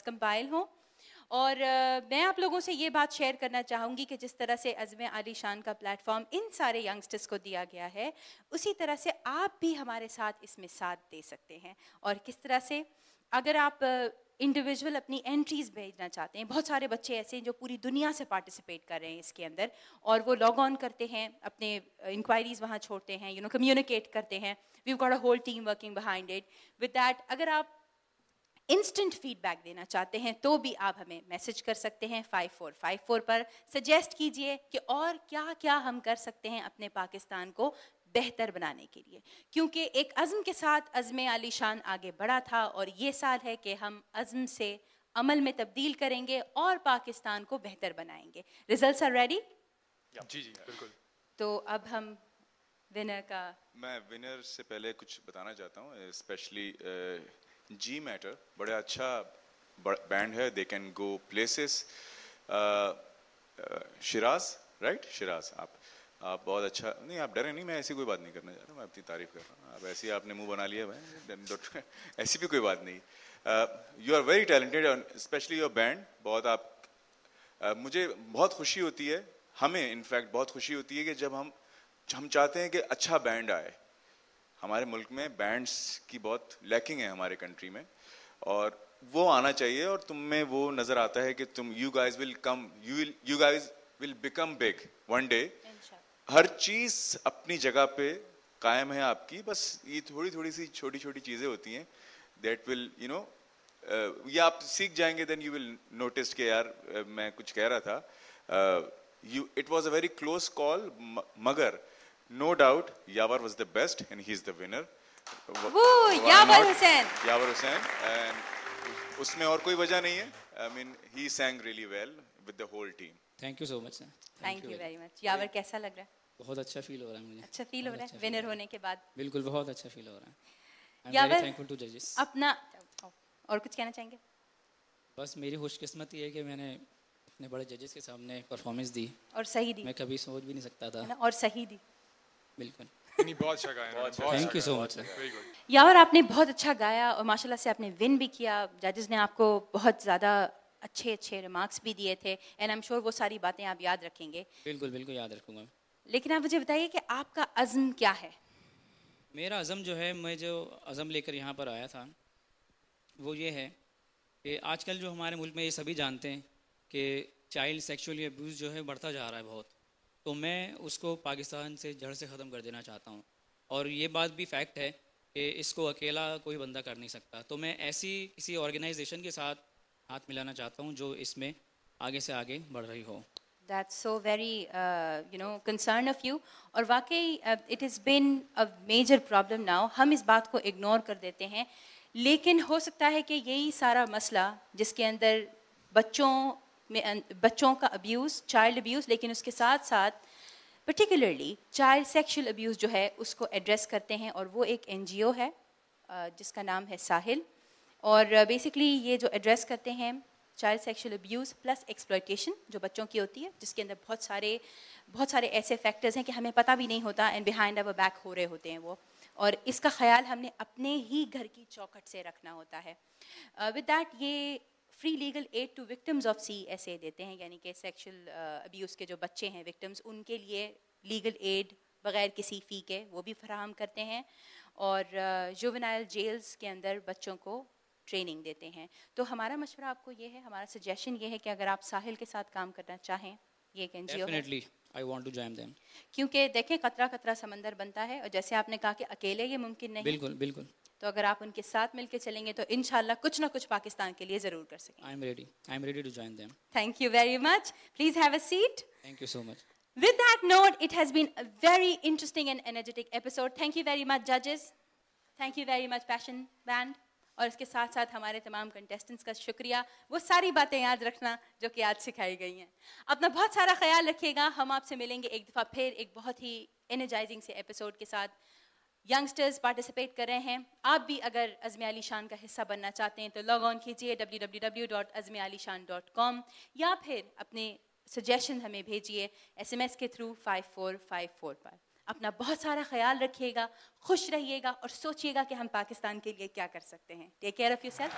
Compile हों। और मैं आप लोगों से ये बात शेयर करना चाहूँगी कि जिस तरह से अज़्म आली शान का प्लेटफॉर्म इन सारे यंगस्टर्स को दिया गया है, उसी तरह से आप भी हमारे साथ इसमें साथ दे सकते हैं। और किस तरह से, अगर आप इंडिविजुअल अपनी एंट्रीज़ भेजना चाहते हैं, बहुत सारे बच्चे ऐसे हैं जो पूरी दुनिया से पार्टिसिपेट कर रहे हैं इसके अंदर, और वो लॉग ऑन करते हैं, अपने इंक्वायरीज़ वहाँ छोड़ते हैं, कम्युनिकेट करते हैं। We got a whole team working behind it. With that, अगर आप इंस्टेंट फीडबैक देना चाहते हैं तो भी आप हमें मैसेज कर सकते हैं 5454 पर। सजेस्ट कीजिए कि और क्या क्या हम कर सकते हैं अपने पाकिस्तान को बेहतर बनाने के लिए, क्योंकि एक अज़्म के साथ अज़्म आली शान आगे बढ़ा था, और ये साल है कि हम अज़्म से अमल में तब्दील करेंगे और पाकिस्तान को बेहतर बनाएंगे। Results are ready? जी जी बिल्कुल। तो अब हम विनर का, मैं विनर से पहले कुछ बताना चाहता हूँ, स्पेशली जी मैटर बड़ा अच्छा बैंड है, they can go places. Siraj, right? Siraj, आप बहुत अच्छा, नहीं आप डरे नहीं, मैं ऐसी कोई बात नहीं करना चाह रहा हूँ, मैं अपनी तारीफ कर रहा हूँ। आप ऐसे ही आपने मुंह बना लिया है, ऐसी भी कोई बात नहीं। You are very talented, specially your band. बहुत आप मुझे बहुत खुशी होती है, हमें इनफैक्ट बहुत खुशी होती है कि जब हम चाहते हैं कि अच्छा बैंड आए। हमारे मुल्क में बैंड्स की बहुत लैकिंग है हमारे कंट्री में, और वो आना चाहिए, और तुम में वो नज़र आता है कि तुम you guys will become big one day. हर चीज़ अपनी जगह पे कायम है आपकी, बस ये थोड़ी सी छोटी छोटी चीज़ें होती हैं दैट विल ये आप सीख जाएंगे, देन यू विल नोटिस कि यार मैं कुछ कह रहा था, it was a very close call, मगर no doubt Yawar was the best and he's the winner. Yawar Hussain, and उसमें और कोई वजह नहीं है। I mean he sang really well with the whole team. Thank you so much sir. Thank you very much. यावर कैसा लग रहा है? बहुत अच्छा फील हो रहा है मुझे। अच्छा फील हो रहा है विनर होने के बाद? बिल्कुल बहुत अच्छा फील हो रहा है। I'm very thankful to judges. अपना और कुछ कहना चाहेंगे? बस मेरी खुशकिस्मती है कि मैंने अपने बड़े जजेस के सामने परफॉर्मेंस दी, और सही दी। मैं कभी सोच भी नहीं सकता था, और सही दी। बिल्कुल। बहुत अच्छा गाया। Thank you so much. यावर आपने बहुत अच्छा गाया, और माशाल्लाह से आपने विन भी किया। जजेस ने आपको बहुत ज़्यादा अच्छे रिमार्क्स भी दिए थे, एंड आई एम श्योर वो सारी बातें आप याद रखेंगे। बिल्कुल बिल्कुल याद रखूँगा। लेकिन आप मुझे बताइए कि आपका अज़्म क्या है? मेरा अज़्म जो है, मैं जो अज़्म लेकर यहाँ पर आया था वो ये है कि आजकल जो हमारे मुल्क में ये सभी जानते हैं कि चाइल्ड सेक्सुअली अब्यूज़ जो है बढ़ता जा रहा है बहुत, तो मैं उसको पाकिस्तान से जड़ से ख़त्म कर देना चाहता हूँ। और ये बात भी फैक्ट है कि इसको अकेला कोई बंदा कर नहीं सकता, तो मैं ऐसी किसी ऑर्गेनाइजेशन के साथ हाथ मिलाना चाहता हूँ जो इसमें आगे से आगे बढ़ रही हो। That's so very concern of you। और वाकई it has been a major problem now। हम इस बात को इग्नोर कर देते हैं, लेकिन हो सकता है कि यही सारा मसला जिसके अंदर बच्चों का अब्यूज़, चाइल्ड अब्यूज़, लेकिन उसके साथ साथ पर्टिकुलरली चाइल्ड सेक्सुअल अब्यूज़ जो है उसको एड्रेस करते हैं, और वो एक NGO है जिसका नाम है साहिल। और बेसिकली ये जो एड्रेस करते हैं child sexual abuse plus exploitation जो बच्चों की होती है, जिसके अंदर बहुत सारे ऐसे फैक्टर्स हैं कि हमें पता भी नहीं होता, एंड बिहाइंड अवर बैक हो रहे होते हैं वो, और इसका ख्याल हमने अपने ही घर की चौखट से रखना होता है। विद दैट ये free legal aid to victims of CSA देते हैं, यानी कि सेक्सुअल अब्यूज़ के जो बच्चे हैं विक्टिम्स, उनके लिए लीगल एड बग़ैर किसी फ़ी के वो भी फराहम करते हैं, और जुवेनाइल जेल्स के अंदर बच्चों को ट्रेनिंग देते हैं। तो हमारा मशवरा आपको ये है, हमारा सजेशन ये है कि अगर आप साहिल के साथ काम करना चाहें, ये एक NGO है, I want to join them। क्योंकि देखें कतरा कतरा समंदर बनता है, और जैसे आपने कहा कि अकेले ये मुमकिन नहीं। बिल्कुल बिल्कुल। तो अगर आप उनके साथ मिलकर चलेंगे तो इंशाल्लाह कुछ ना कुछ पाकिस्तान के लिए ज़रूर कर सकेंगे। I'm ready to join them। Thank you very much। Please have a seat। Thank you so much। With that note, it has been a very interesting and energetic episode। Thank you very much judges। Thank you very much Passion Band। और इसके साथ साथ हमारे तमाम contestants का शुक्रिया, वो सारी बातें याद रखना जो कि आज सिखाई गई हैं। अपना बहुत सारा ख्याल रखिएगा। हम आपसे मिलेंगे एक दफ़ा फिर एक बहुत ही एनर्जाइजिंग से एपिसोड के साथ। यंगस्टर्स पार्टिसिपेट कर रहे हैं, आप भी अगर अज़्म आली शान का हिस्सा बनना चाहते हैं तो लॉग ऑन कीजिए www.azmalishan.com, या फिर अपने सजेशन हमें भेजिए SMS के थ्रू 5454 पर। अपना बहुत सारा ख्याल रखिएगा, खुश रहिएगा, और सोचिएगा कि हम पाकिस्तान के लिए क्या कर सकते हैं। Take care of yourself.